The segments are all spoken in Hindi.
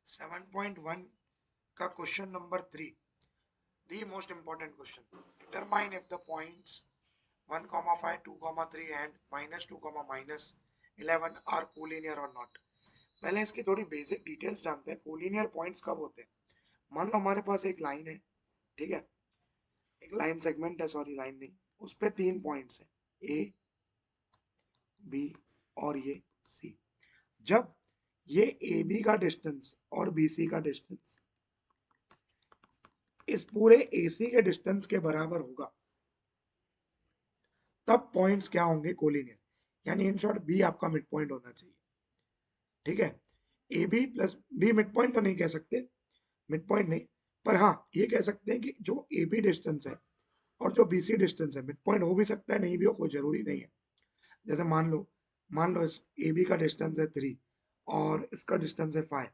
7.1 का question number 3, the most important question, determine if the points 1,5, 2,3 and -2, -11 are collinear और नॉट। पहले इसकी थोड़ी बेसिक डिटेल्स जानते हैं। कोलिनियर पॉइंट्स कब होते हैं? मान लो हमारे पास एक लाइन है, ठीक है, एक लाइन सेगमेंट है, सॉरी लाइन नहीं, उस पे 3 पॉइंट्स हैं, ए, बी और ये सी। जब ये ए बी का डिस्टेंस और बी सी का डिस्टेंस इस पूरे ए सी के डिस्टेंस के बराबर होगा, तब पॉइंट्स क्या होंगे? कोलिनियर। यानी इन शॉर्ट बी आपका मिड पॉइंट होना चाहिए, ठीक है। A B plus B mid point तो नहीं कह सकते, मिड पॉइंट नहीं, पर हाँ ये कह सकते हैं कि जो ए बी डिस्टेंस है और जो बी सी डिस्टेंस है, मिड पॉइंट हो भी सकता है, नहीं भी हो, कोई जरूरी नहीं है। जैसे मान लो इस ए बी का डिस्टेंस है 3 और इसका डिस्टेंस है 5,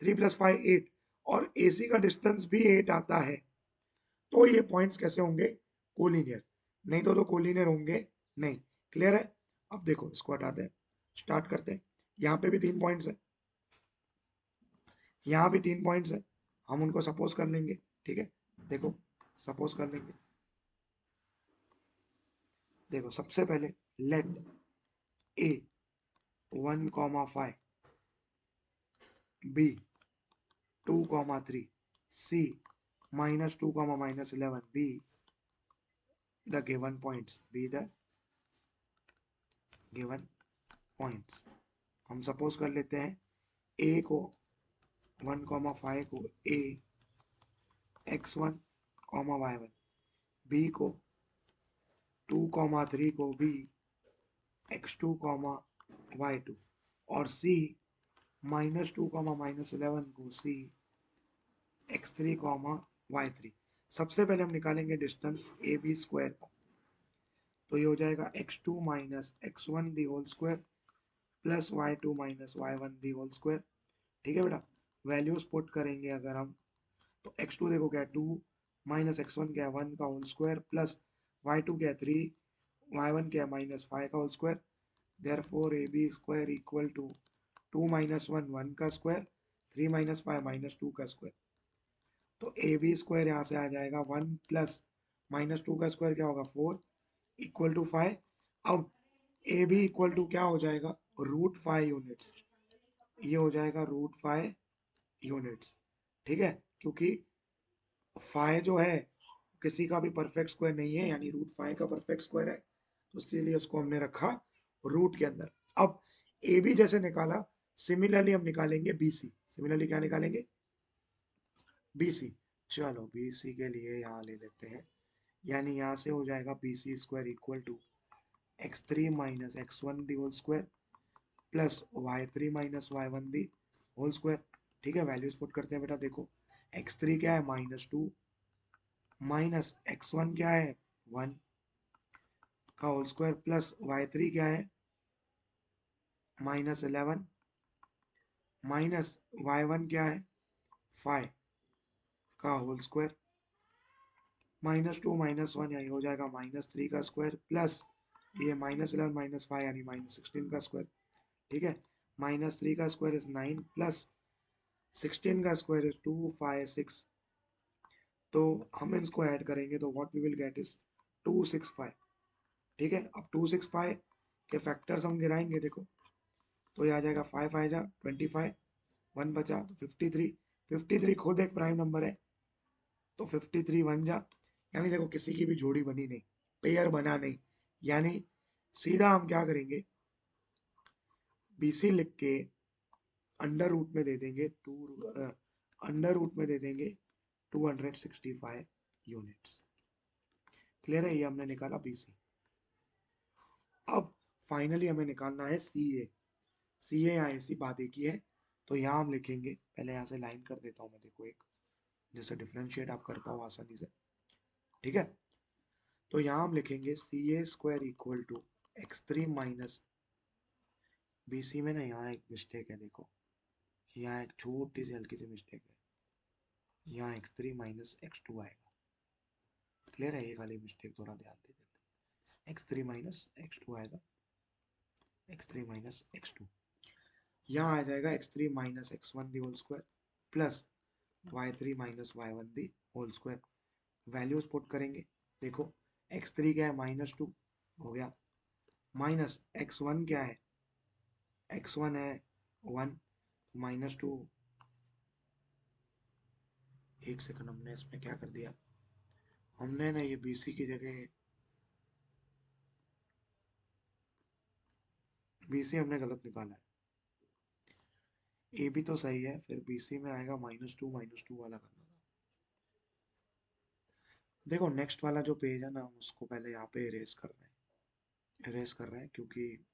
3 + 5 8, और ए सी का डिस्टेंस भी 8 आता है, तो ये पॉइंट्स कैसे होंगे? कोलिनियर। नहीं तो कोलिनियर होंगे नहीं। क्लियर है? अब देखो इसको हटाते हैं, स्टार्ट करते हैं। यहाँ पे भी 3 पॉइंट्स है, यहाँ भी 3 पॉइंट्स है, हम उनको सपोज कर लेंगे, ठीक है। देखो सपोज कर लेंगे, देखो सबसे पहले let A 1,5, B 2,3, C -2, -11, be the given points, हम सपोज कर लेते हैं a को 1,5 को a x1, y1, b को 2,3 को b x2, y2, और c -2, -11 को c x3, y3। सबसे पहले हम निकालेंगे डिस्टेंस ए बी स्क्वायर का, तो ये हो जाएगा x2 - x1 the whole square plus y2 - y1 the whole square. ठीक है बेटा, वैल्यूज पुट करेंगे अगर हम, तो x2 देखो क्या है 2, -x1 क्या है 1 का होल स्क्वायर, प्लस y2 क्या है 3, y1 क्या है -5 का whole square. Therefore A B square equal to 2 - 1 1 का स्क्वायर, 3 - 5 -2 का स्क्वायर। तो ए बी स्क्वायर यहाँ से आ जाएगा 1 प्लस -2 का स्क्वायर क्या होगा 4 इक्वल टू 5। अब ए बी इक्वल टू क्या हो जाएगा? √5 यूनिट्स। ये हो जाएगा √5 यूनिट्स, ठीक है, क्योंकि फाइ जो है किसी का भी परफेक्ट स्क्वायर नहीं है, यानी √5 का परफेक्ट स्क्वायर है, तो इसीलिए उसको हमने रखा रूट के अंदर। अब ए बी जैसे निकाला, सिमिलरली हम निकालेंगे बी सी। सिमिलरली क्या निकालेंगे? B C. चलो बी सी के लिए यहाँ ले लेते हैं, यानी यहाँ से हो जाएगा B C square equal to x3 - x1 the whole square plus y3 - y1 the whole square. ठीक है, वैल्यूज पुट करते हैं बेटा। देखो x3 क्या है -2, माइनस x1 क्या है 1 का होल स्क्वायर, प्लस y3 क्या है -11, माइनस y1 क्या है 5 का होल स्क्वायर, -2 -1 यही हो जाएगा -3 का स्क्वायर, प्लस ये -11 -5 यानी -16 का स्क्वायर। ठीक है, -3 का स्क्वायर इज 9 प्लस 16 का स्क्वायर इज 2 5 6, तो हम इसको ऐड करेंगे तो what we will get is 265। ठीक है, अब 265 के फैक्टर्स हम गिराएंगे, देखो तो ये आ जाएगा 5 5 जा 25, 1 बचा तो 53। 53 खुद एक प्राइम नंबर है, तो 53 1 जा, यानी देखो किसी की भी जोड़ी बनी नहीं, पेयर बना नहीं, यानी सीधा हम क्या करेंगे, BC लिख के अंडर रूट में दे देंगे अंडर रूट में दे देंगे 265 यूनिट्स। क्लियर है? ये हमने निकाला BC। अब फाइनली हमें निकालना है CA। CA यहाँ ऐसी बात एक ही है, तो यहाँ हम लिखेंगे, पहले यहाँ से लाइन कर देता हूँ मैं, देखो एक, जिससे डिफ्रेंशिएट आप कर पाओ आसानी से। ठीक है, तो यहाँ हम लिखेंगे CA square equal to x3 minus, BC में ना यहाँ एक मिस्टेक है, देखो यहाँ एक छोटी सी हल्की सी मिस्टेक है, यहाँ x3 - x2 आएगा। क्लियर है? ये खाली मिस्टेक थोड़ा ध्यान दे देते, x3 - x2 आएगा, x3 - x2, यहाँ आ जाएगा x3 - x1 the whole square plus y3 minus y1 the whole square. Values put करेंगे, देखो x3 क्या है -2 हो गया, माइनस x1 क्या है, x1 है 1 -2। एक सेकंड, हमने इसमें क्या कर दिया, हमने ना ये BC की जगह BC हमने गलत निकाला है, ए भी तो सही है, फिर BC में आएगा -2 वाला करना था। देखो नेक्स्ट वाला जो पेज है ना, उसको पहले यहाँ पे इरेज कर रहे हैं क्योंकि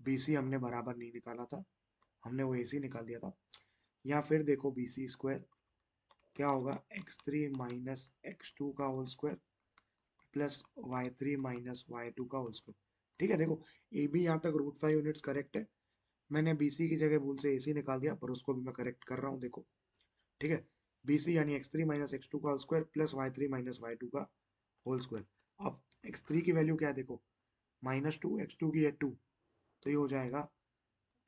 BC हमने बराबर नहीं निकाला था, हमने वो AC निकाल दिया था। या फिर देखो BC स्क्वायर क्या होगा, x3 माइनस x2 का whole square plus y3 minus y2 का होल स्क्वायर। ठीक है, देखो ए बी यहाँ तक √5 यूनिट्स करेक्ट है। मैंने BC की जगह भूल से AC निकाल दिया, पर उसको भी मैं करेक्ट कर रहा हूँ, देखो ठीक है। BC यानी x3 माइनस x2 का whole square plus y3 minus y2 का होल स्क्वायर। अब x3 की वैल्यू क्या है, देखो -2, x2 की है 2, तो ये हो जाएगा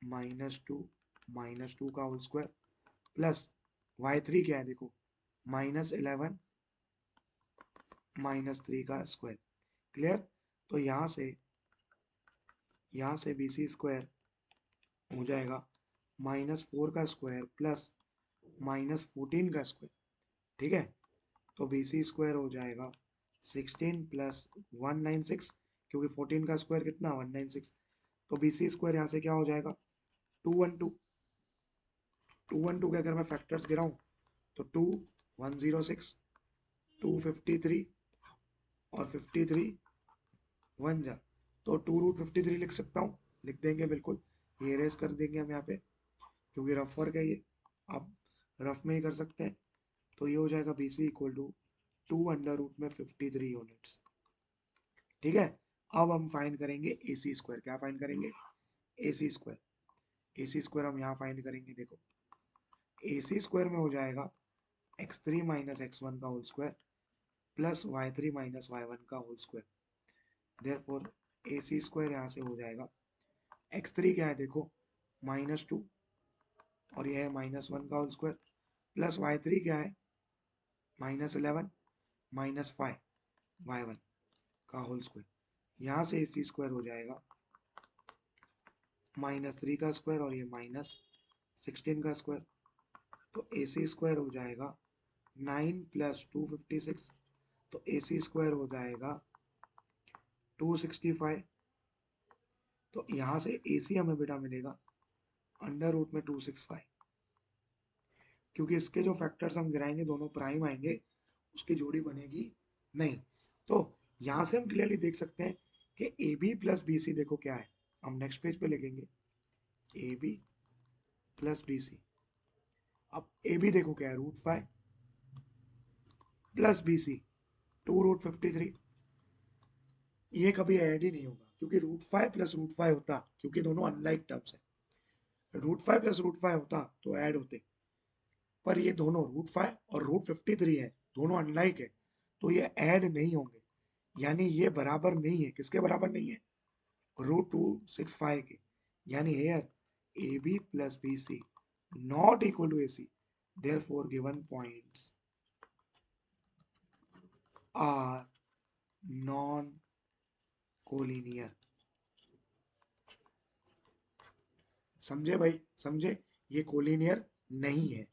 -2 का होल स्क्वायर प्लस y3 क्या है, देखो -11 -3 का स्क्वायर। क्लियर। तो यहाँ से BC स्क्वायर हो जाएगा -4 का स्क्वायर प्लस -14 का स्क्वायर। ठीक है, तो BC स्क्वायर हो जाएगा 16 प्लस 196, क्योंकि 14 का स्क्वायर कितना 196। तो BC स्क्वायर यहाँ से क्या हो जाएगा 212। 212 के अगर मैं फैक्टर्स गिराऊं तो 2 106 253 और 53 1 जा, तो 2√53 लिख सकता हूँ, लिख देंगे बिल्कुल। ये रेस कर देंगे हम यहाँ पे क्योंकि रफ वर्क है ये, आप रफ में ही कर सकते हैं। तो ये हो जाएगा BC इक्वल टू 2√53 यूनिट्स। ठीक है, अब हम फाइंड करेंगे AC स्क्वायर। क्या फाइंड करेंगे, AC स्क्वायर। AC स्क्वायर हम यहाँ फाइंड करेंगे, देखो AC स्क्वायर में हो जाएगा x3 माइनस x1 का whole square plus y3 minus y1 का whole square. Therefore AC square यहाँ से हो जाएगा, x3 क्या है देखो -2 और यह है -1 का होल स्क्वायर प्लस y3 क्या है -11 -5 y1 का होल स्क्वायर। यहाँ से AC स्क्वायर हो जाएगा -3 का स्क्वायर और ये -16 का स्क्वायर। तो AC स्क्वायर हो जाएगा 9 प्लस 256, तो AC स्क्वायर हो जाएगा 265। तो यहाँ से AC हमें बेटा मिलेगा √265, क्योंकि इसके जो फैक्टर्स हम गिराएंगे दोनों प्राइम आएंगे, उसकी जोड़ी बनेगी नहीं। तो यहाँ से हम क्लियरली देख सकते हैं कि AB प्लस BC देखो क्या है, हम नेक्स्ट पेज पे लिखेंगे AB प्लस BC। अब AB देखो क्या है √5 प्लस BC 2√53। ये कभी ऐड ही नहीं होगा क्योंकि √5 प्लस √5 होता, क्योंकि दोनों अनलाइक टर्म्स है। √5 प्लस √5 होता तो ऐड होते, पर ये दोनों √5 और √53 है, दोनों अनलाइक है, तो ये ऐड नहीं होंगे। यानी ये बराबर नहीं है, किसके बराबर नहीं है, √265 के। यानी here AB plus BC not equal to AC, therefore given points are non collinear. समझे भाई, समझे, ये कोलिनियर नहीं है।